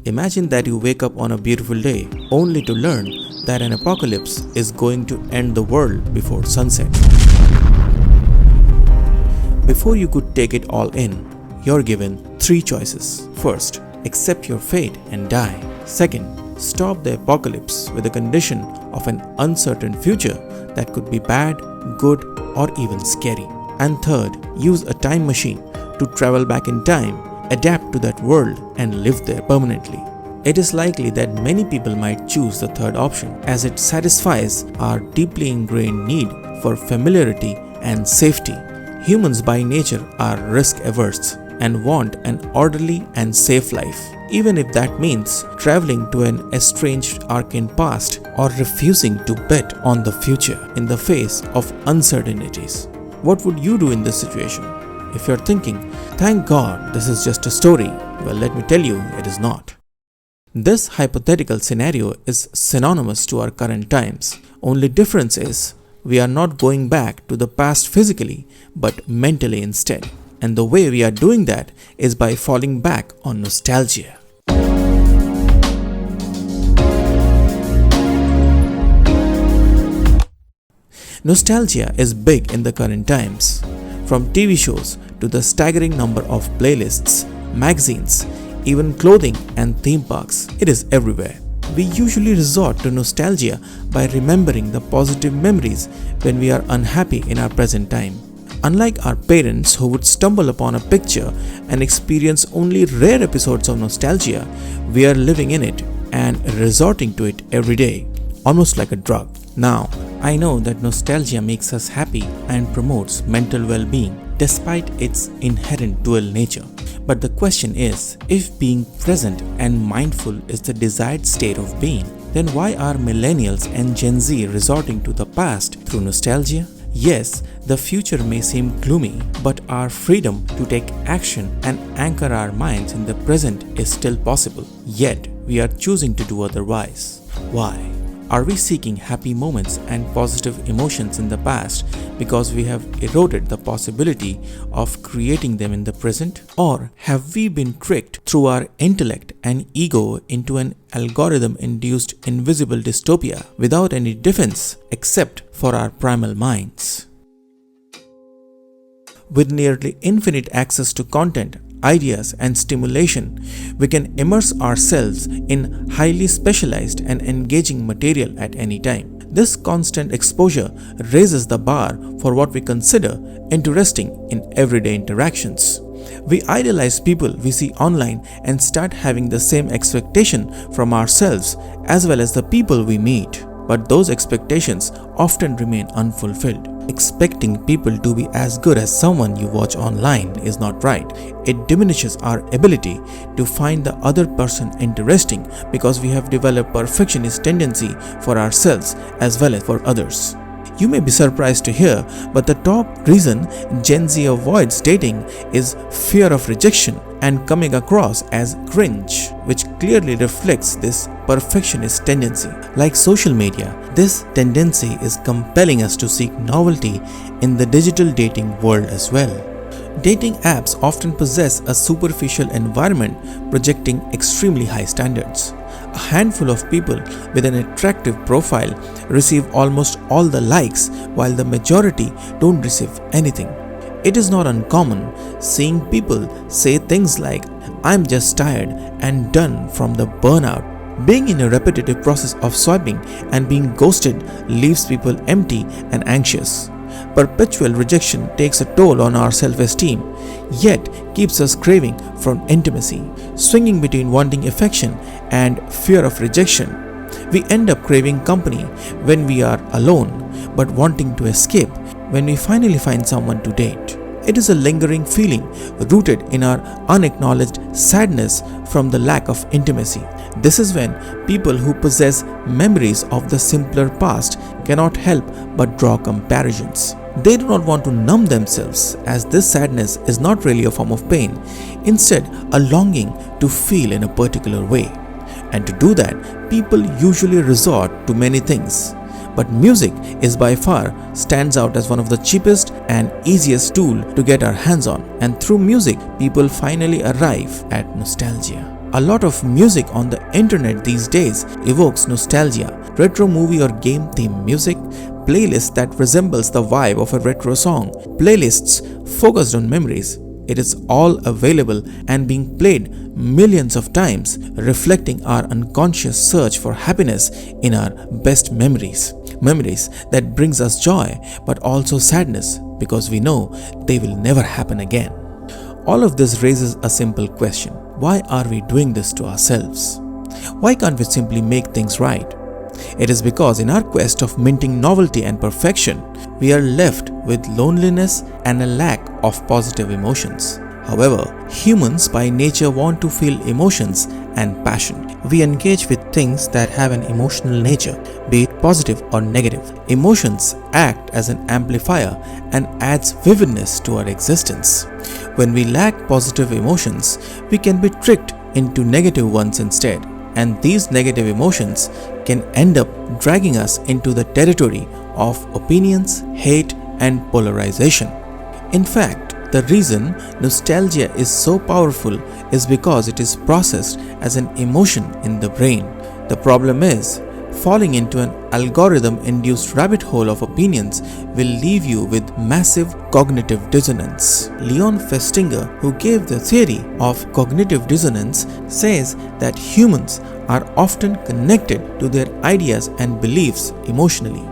Imagine that you wake up on a beautiful day only to learn that an apocalypse is going to end the world before sunset. Before you could take it all in, you're given 3 choices. First, accept your fate and die. Second, stop the apocalypse with the condition of an uncertain future that could be bad, good, or even scary. And third, use a time machine to travel back in time, adapt to that world, and live there permanently. It is likely that many people might choose the third option as it satisfies our deeply ingrained need for familiarity and safety. Humans by nature are risk-averse and want an orderly and safe life, even if that means traveling to an estranged arcane past or refusing to bet on the future in the face of uncertainties. What would you do in this situation? If you're thinking, thank God this is just a story, well, let me tell you, it is not. This hypothetical scenario is synonymous to our current times. Only difference is, we are not going back to the past physically, but mentally instead. And the way we are doing that is by falling back on nostalgia. Nostalgia is big in the current times. From TV shows to the staggering number of playlists, magazines, even clothing and theme parks, it is everywhere. We usually resort to nostalgia by remembering the positive memories when we are unhappy in our present time. Unlike our parents who would stumble upon a picture and experience only rare episodes of nostalgia, we are living in it and resorting to it every day, almost like a drug. Now, I know that nostalgia makes us happy and promotes mental well-being despite its inherent dual nature. But the question is, if being present and mindful is the desired state of being, then why are millennials and Gen Z resorting to the past through nostalgia? Yes, the future may seem gloomy, but our freedom to take action and anchor our minds in the present is still possible. Yet, we are choosing to do otherwise. Why? Are we seeking happy moments and positive emotions in the past because we have eroded the possibility of creating them in the present? Or have we been tricked through our intellect and ego into an algorithm-induced invisible dystopia without any defense except for our primal minds? With nearly infinite access to content, ideas and stimulation, we can immerse ourselves in highly specialized and engaging material at any time. This constant exposure raises the bar for what we consider interesting in everyday interactions. We idolize people we see online and start having the same expectation from ourselves as well as the people we meet. But those expectations often remain unfulfilled. Expecting people to be as good as someone you watch online is not right. It diminishes our ability to find the other person interesting because we have developed perfectionist tendency for ourselves as well as for others. You may be surprised to hear, but the top reason Gen Z avoids dating is fear of rejection and coming across as cringe, which clearly reflects this perfectionist tendency. Like social media, this tendency is compelling us to seek novelty in the digital dating world as well. Dating apps often possess a superficial environment projecting extremely high standards. A handful of people with an attractive profile receive almost all the likes while the majority don't receive anything. It is not uncommon seeing people say things like, "I'm just tired and done from the burnout." Being in a repetitive process of swiping and being ghosted leaves people empty and anxious. Perpetual rejection takes a toll on our self-esteem, yet keeps us craving for intimacy. Swinging between wanting affection and fear of rejection, we end up craving company when we are alone, but wanting to escape when we finally find someone to date. It is a lingering feeling rooted in our unacknowledged sadness from the lack of intimacy. This is when people who possess memories of the simpler past cannot help but draw comparisons. They do not want to numb themselves, as this sadness is not really a form of pain, instead a longing to feel in a particular way. And to do that, people usually resort to many things. But music is by far stands out as one of the cheapest and easiest tool to get our hands on, and through music people finally arrive at nostalgia. A lot of music on the internet these days evokes nostalgia, retro movie or game theme music, playlists that resembles the vibe of a retro song, playlists focused on memories. It is all available and being played millions of times, reflecting our unconscious search for happiness in our best memories. Memories that brings us joy but also sadness because we know they will never happen again. All of this raises a simple question. Why are we doing this to ourselves? Why can't we simply make things right? It is because in our quest of minting novelty and perfection, we are left with loneliness and a lack of positive emotions. However, humans by nature want to feel emotions and passion. We engage with things that have an emotional nature, be it positive or negative. Emotions act as an amplifier and adds vividness to our existence. When we lack positive emotions, we can be tricked into negative ones instead. And these negative emotions can end up dragging us into the territory of opinions, hate, and polarization. In fact, the reason nostalgia is so powerful is because it is processed as an emotion in the brain. The problem is, falling into an algorithm-induced rabbit hole of opinions will leave you with massive cognitive dissonance. Leon Festinger, who gave the theory of cognitive dissonance, says that humans are often connected to their ideas and beliefs emotionally.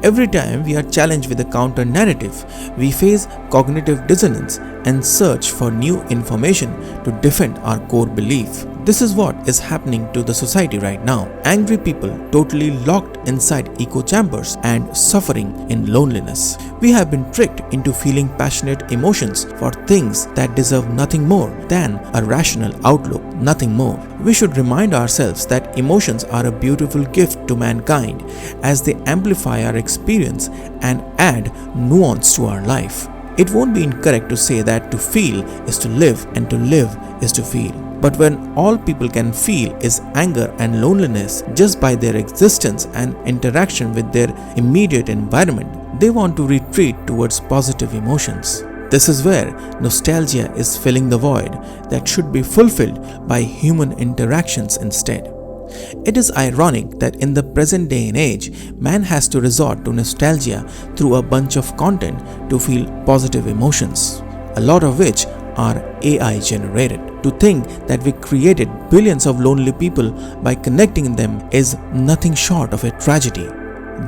Every time we are challenged with a counter-narrative, we face cognitive dissonance and search for new information to defend our core belief. This is what is happening to the society right now. Angry people totally locked inside echo chambers and suffering in loneliness. We have been tricked into feeling passionate emotions for things that deserve nothing more than a rational outlook, nothing more. We should remind ourselves that emotions are a beautiful gift to mankind as they amplify our experience and add nuance to our life. It won't be incorrect to say that to feel is to live and to live is to feel. But when all people can feel is anger and loneliness just by their existence and interaction with their immediate environment, they want to retreat towards positive emotions. This is where nostalgia is filling the void that should be fulfilled by human interactions instead. It is ironic that in the present day and age, man has to resort to nostalgia through a bunch of content to feel positive emotions, a lot of which are AI generated. To think that we created billions of lonely people by connecting them is nothing short of a tragedy.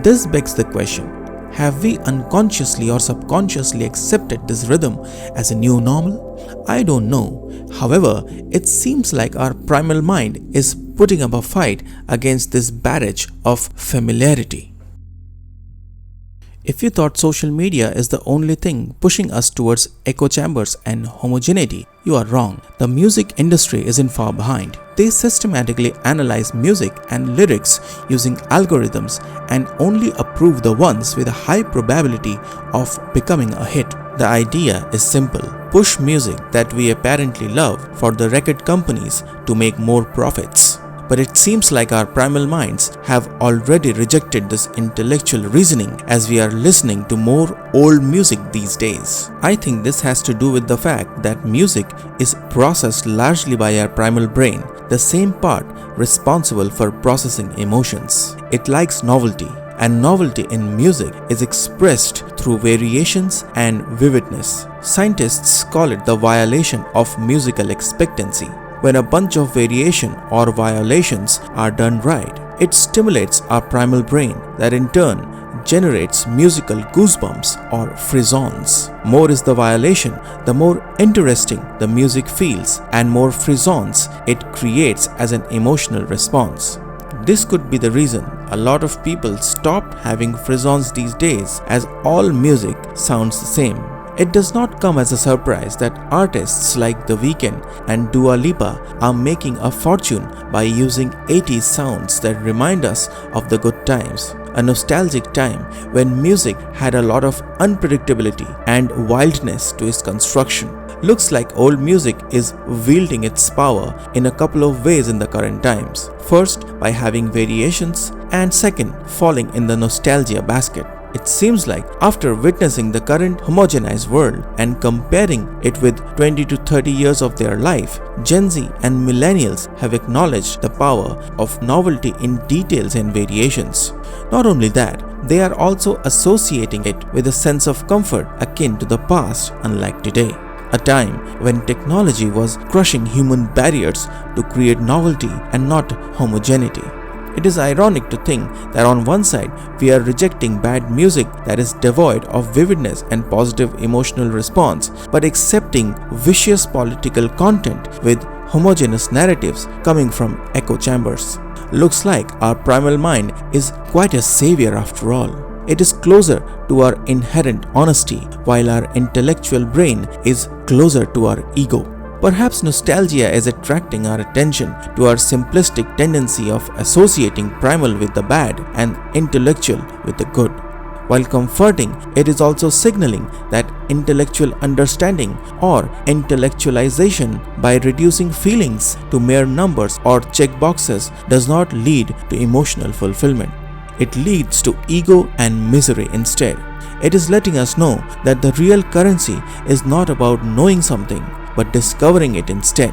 This begs the question, have we unconsciously or subconsciously accepted this rhythm as a new normal? I don't know. However, it seems like our primal mind is putting up a fight against this barrage of familiarity. If you thought social media is the only thing pushing us towards echo chambers and homogeneity, you are wrong. The music industry isn't far behind. They systematically analyze music and lyrics using algorithms and only approve the ones with a high probability of becoming a hit. The idea is simple. Push music that we apparently love for the record companies to make more profits. But it seems like our primal minds have already rejected this intellectual reasoning as we are listening to more old music these days. I think this has to do with the fact that music is processed largely by our primal brain, the same part responsible for processing emotions. It likes novelty, and novelty in music is expressed through variations and vividness. Scientists call it the violation of musical expectancy. When a bunch of variation or violations are done right, it stimulates our primal brain that in turn generates musical goosebumps or frisons. More is the violation, the more interesting the music feels, and more frisons it creates as an emotional response. This could be the reason a lot of people stop having frisons these days, as all music sounds the same. It does not come as a surprise that artists like The Weeknd and Dua Lipa are making a fortune by using 80s sounds that remind us of the good times, a nostalgic time when music had a lot of unpredictability and wildness to its construction. Looks like old music is wielding its power in a couple of ways in the current times. First, by having variations, and second, falling in the nostalgia basket. It seems like after witnessing the current homogenized world and comparing it with 20 to 30 years of their life, Gen Z and millennials have acknowledged the power of novelty in details and variations. Not only that, they are also associating it with a sense of comfort akin to the past, unlike today, a time when technology was crushing human barriers to create novelty and not homogeneity. It is ironic to think that on one side we are rejecting bad music that is devoid of vividness and positive emotional response, but accepting vicious political content with homogeneous narratives coming from echo chambers. Looks like our primal mind is quite a savior after all. It is closer to our inherent honesty, while our intellectual brain is closer to our ego. Perhaps nostalgia is attracting our attention to our simplistic tendency of associating primal with the bad and intellectual with the good. While comforting, it is also signaling that intellectual understanding or intellectualization by reducing feelings to mere numbers or checkboxes does not lead to emotional fulfillment. It leads to ego and misery instead. It is letting us know that the real currency is not about knowing something, but discovering it instead,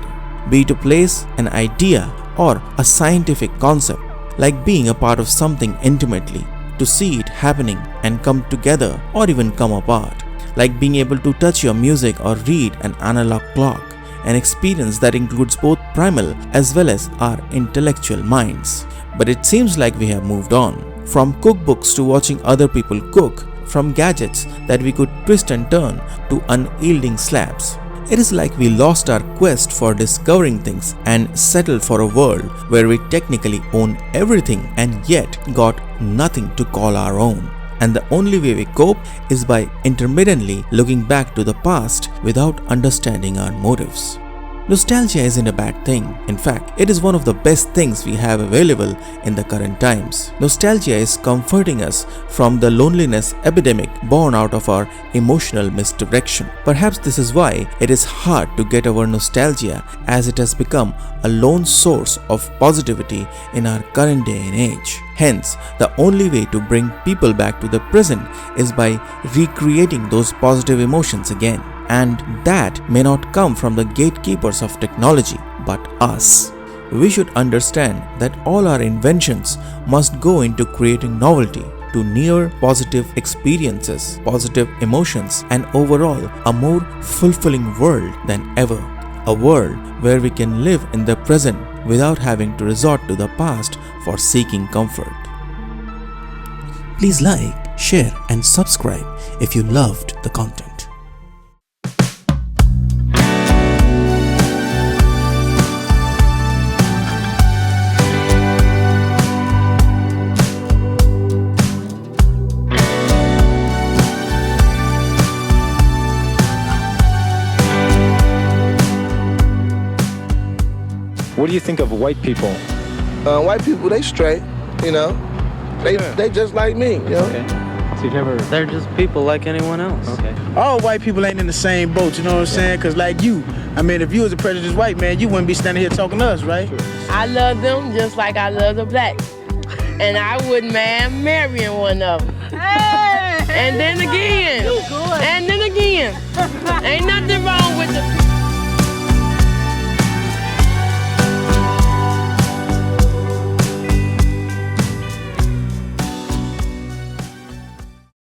be it a place, an idea, or a scientific concept, like being a part of something intimately, to see it happening and come together or even come apart, like being able to touch your music or read an analog clock, an experience that includes both primal as well as our intellectual minds. But it seems like we have moved on, from cookbooks to watching other people cook, from gadgets that we could twist and turn to unyielding slabs. It is like we lost our quest for discovering things and settled for a world where we technically own everything and yet got nothing to call our own. And the only way we cope is by intermittently looking back to the past without understanding our motives. Nostalgia isn't a bad thing. In fact, it is one of the best things we have available in the current times. Nostalgia is comforting us from the loneliness epidemic born out of our emotional misdirection. Perhaps this is why it is hard to get over nostalgia, as it has become a lone source of positivity in our current day and age. Hence, the only way to bring people back to the present is by recreating those positive emotions again. And that may not come from the gatekeepers of technology, but us. We should understand that all our inventions must go into creating novelty, to near positive experiences, positive emotions, and overall a more fulfilling world than ever. A world where we can live in the present without having to resort to the past for seeking comfort. Please like, share, and subscribe if you loved the content. What do you think of white people? White people, they straight, you know. They just like me, you know. Okay. So you've never... They're just people like anyone else. Okay. All white people ain't in the same boat, you know what I'm saying? Because like you, I mean, if you was a prejudiced white man, you wouldn't be standing here talking to us, right? I love them just like I love the black. And I wouldn't mind marrying one of them. Hey, and then again, and